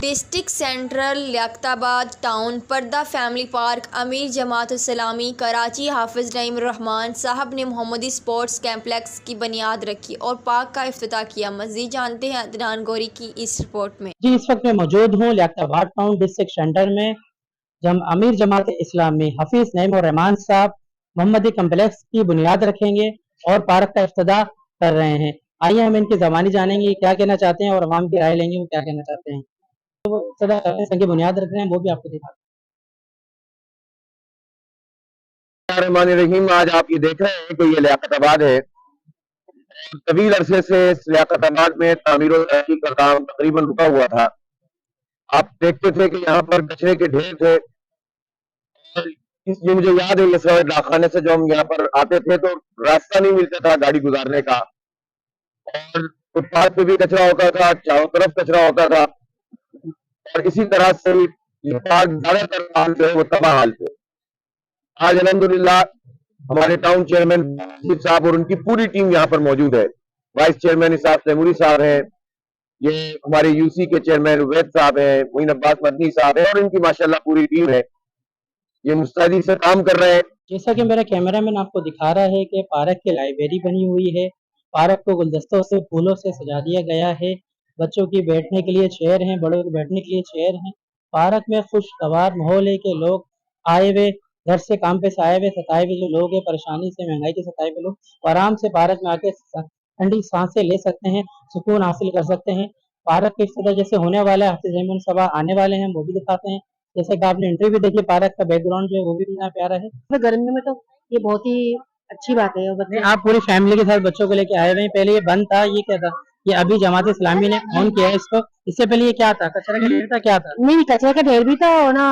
District central لیاقتآباد town پردہ family park امیر جماعت اسلامی کراچی حافظ نعیم الرحمان صاحب نے محمدی اسپورٹس کمپلیکس کی بنیاد رکھی اور پارک کا افتتاح کیا۔ مزید جانتے ہیں عدنان گوری کی اس رپورٹ میں۔ اس وقت میں موجود ہوں لیاقتآباد ٹاؤن ڈسٹرکٹ سینٹر میں، امیر جماعت اسلامی حافظ نعیم الرحمان صاحب محمدی کمپلیکس کی بنیاد رکھیں گے اور پارک کا افتتاح کر رہے ہیں۔ آئیے ہم ان کی زبانی جانیں گے کیا کہنا چاہتے ہیں اور عوام کی رائے لیں گے وہ کیا کہنا چاہتے ہیں۔ کی بنیاد رکھ رہے ہیں وہ بھی آپ کو دکھاتے ہیں۔ الرحمن الرحیم، آج آپ یہ دیکھ رہے ہیں کہ یہ لیاقت آباد ہے۔ طویل عرصے سے اس لیاقت آباد میں تعمیر و ترقی کا کام تقریباً رکا ہوا تھا۔ آپ دیکھتے تھے کہ یہاں پر کچرے کے ڈھیر تھے، یہ مجھے یاد ہے یہ سوائے ڈاکخانے سے جو ہم یہاں پر آتے تھے تو راستہ نہیں ملتا تھا گاڑی گزارنے کا، اور فٹ پاتھ پہ بھی کچرا ہوتا تھا، چاروں طرف کچرا ہوتا تھا، اور اسی طرح سے یہ پارک زیادہ تر حال جو ہے وہ تباہ حال تھے۔ آج الحمدللہ ہمارے ٹاؤن چیئرمین صاحب اور ان کی پوری ٹیم یہاں پر موجود ہے۔ وائس چیئرمین اسحاق تیموری صاحب ہیں، یہ ہمارے یو سی کے چیئرمین عبید صاحب ہیں، معین عباس مدنی صاحب ہیں، اور ان کی ماشاءاللہ پوری ٹیم ہے، یہ مستعدی سے کام کر رہے ہیں۔ جیسا کہ میرا کیمرہ مین آپ کو دکھا رہا ہے کہ پارک کی لائبریری بنی ہوئی ہے، پارک کو گلدستوں سے پھولوں سے سجا دیا گیا ہے، بچوں کی بیٹھنے کے لیے چیئر ہیں، بڑوں کے بیٹھنے کے لیے چیئر ہیں۔ پارک میں خوشگوار ماحول ہے کہ لوگ آئے ہوئے گھر سے کام پہ سے آئے ہوئے ستائے ہوئے جو لوگ ہیں، پریشانی سے مہنگائی کے ستائے ہوئے لوگ آرام سے پارک میں آ کے ٹھنڈی سانسیں لے سکتے ہیں، سکون حاصل کر سکتے ہیں۔ پارک کے افتتاح جیسے ہونے والا ہے، حافظ نعیم صاحب آنے والے ہیں، وہ بھی دکھاتے ہیں۔ جیسے کہ آپ نے انٹری بھی دیکھی، پارک کا بیک گراؤنڈ جو ہے وہ بھی اتنا پیارا ہے۔ گرمیوں میں تو یہ بہت ہی اچھی بات ہے۔ آپ پوری فیملی کے ساتھ بچوں کو لے کے آئے ہوئے ہیں۔ پہلے یہ بند تھا، یہ کیا تھا؟ یہ ابھی جماعت اسلامی نے آن کیا ہے اس کو۔ اس سے پہلے یہ کیا تھا؟ کچرا کا ڈھیر تھا، کیا تھا؟ نہیں، کچرے کا ڈھیر بھی تھا، اور نا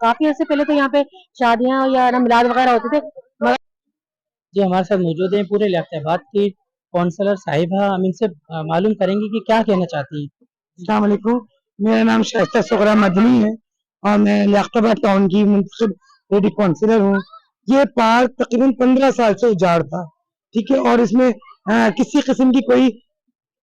کافی عرصے پہلے تو یہاں پہ شادیاں یا میلاد وغیرہ ہوتے تھے۔ جی ہمارے ساتھ موجود ہیں پورے لیاقت آباد کی کونسلر صاحبہ، ہم ان سے معلوم کریں گے کہ کیا کہنا چاہتی ہیں۔ السلام علیکم، میرا نام شائستہ سغرا مدنی ہے اور میں لیاقت آباد ٹاؤن کی منتخب لیڈی کونسلر ہوں۔ یہ پارک تقریباً 15 سال سے اجاڑ تھا، ٹھیک ہے، اور اس میں کسی قسم کی کوئی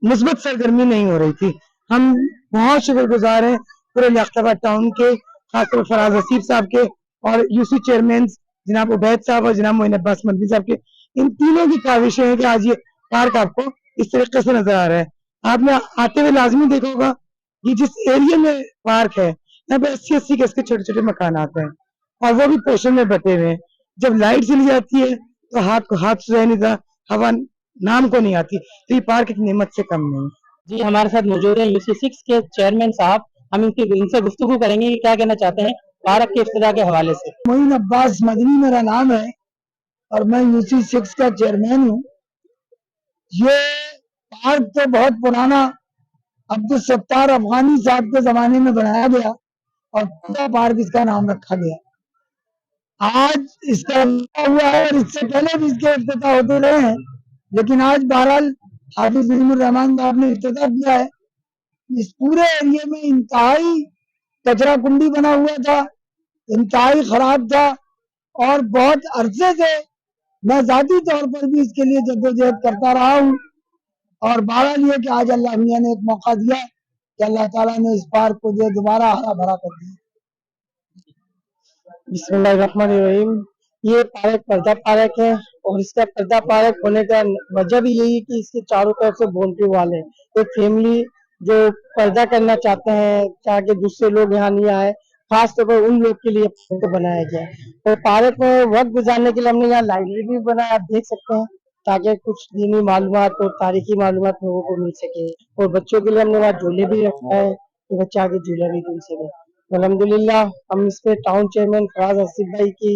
مثبت سرگرمی نہیں ہو رہی تھی۔ ہم بہت شکر گزار ہیں پورے لیاقت آباد ٹاؤن کے، خاص طور فراز حسیب صاحب کے، اور یو سی چیئرمین جناب عبید صاحب اور جناب معین عباس مدنی صاحب کے۔ ان تینوں کی کاوشیں ہیں کہ آج یہ پارک آپ کو اس طریقے سے نظر آ رہا ہے۔ آپ نے آتے ہوئے لازمی دیکھا ہوگا یہ جس ایریا میں پارک ہے یہاں پہ 80 گز کے چھوٹے چھوٹے مکانات ہیں، اور وہ بھی پوشن میں بٹے ہوئے ہیں۔ جب لائٹ چلی جاتی ہے تو ہاتھ کو ہاتھ سے نہیں تھا، ہوا نام کو نہیں آتی، تو یہ پارک ایک نعمت سے کم نہیں۔ جی ہمارے ساتھ موجود ہیں UC6 کے چیئرمین صاحب، ہم ان سے گفتگو کریں گے کہ کیا کہنا چاہتے ہیں پارک کے افتتاح کے حوالے سے۔ معین عباس مدنی میرا نام ہے اور میں UC6 کا چیئرمین ہوں۔ یہ پارک تو بہت پرانا عبدالستار افغانی صاحب کے زمانے میں بنایا گیا اور پورا پارک اس کا نام رکھا گیا۔ آج اس کا ہوا ہے اور اس سے پہلے بھی اس کے افتتاح ہوتے رہے ہیں، لیکن آج بہرحال حافظ نعیم الرحمان صاحب نے افتتاح کیا ہے۔ اس پورے ایریے میں انتہائی کچرا کنڈی بنا ہوا تھا، انتہائی خراب تھا، اور بہت عرصے سے میں ذاتی طور پر بھی اس کے لیے جدوجہد کرتا رہا ہوں، اور بہرحال یہ کہ آج اللہ میاں نے ایک موقع دیا کہ اللہ تعالیٰ نے اس پارک کو جو دوبارہ ہرا بھرا کر دیا۔ بسم اللہ الرحمن الرحیم۔ یہ پارک پردہ پارک ہے، اور اس کا پردہ پارک ہونے کا وجہ بھی یہی کہ اس کے چاروں طرف سے باؤنڈری وال ہے۔ ایک فیملی جو پردہ کرنا چاہتے ہیں تاکہ دوسرے لوگ یہاں نہیں آئے، خاص طور پر ان لوگ کے لیے پارک بنایا گیا ہے۔ اور پارک میں وقت گزارنے کے لیے ہم نے یہاں لائبریری بھی بنایا، آپ دیکھ سکتے ہیں، تاکہ کچھ دینی معلومات اور تاریخی معلومات لوگوں کو مل سکے۔ اور بچوں کے لیے ہم نے وہاں جھولے بھی رکھا ہے کہ بچہ آگے جھولا بھی جھول سکے۔ الحمدللہ ہم اس پہ ٹاؤن چیئرمین فراز حسیب بھائی کی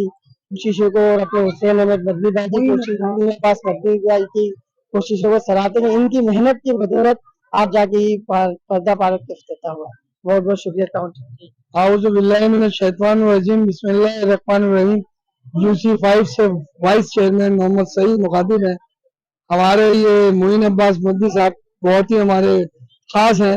کوششوں کو اور اپنے حسین احمد مدنی بھائی کی کوششوں کو سراہتے ہیں۔ ان کی محنت کی بدولت آج جا کے پردہ پارک کا افتتاح ہوا۔ بہت بہت شکریہ ٹاؤن چیئرمین۔ اعوذ باللہ من الشیطان الرجیم، بسم اللہ الرحمن الرحیم۔ UC5 سے وائس چیئرمین محمد سعید مخاطب ہیں۔ ہمارے یہ معین عباس مدنی صاحب بہت ہی ہمارے خاص ہیں،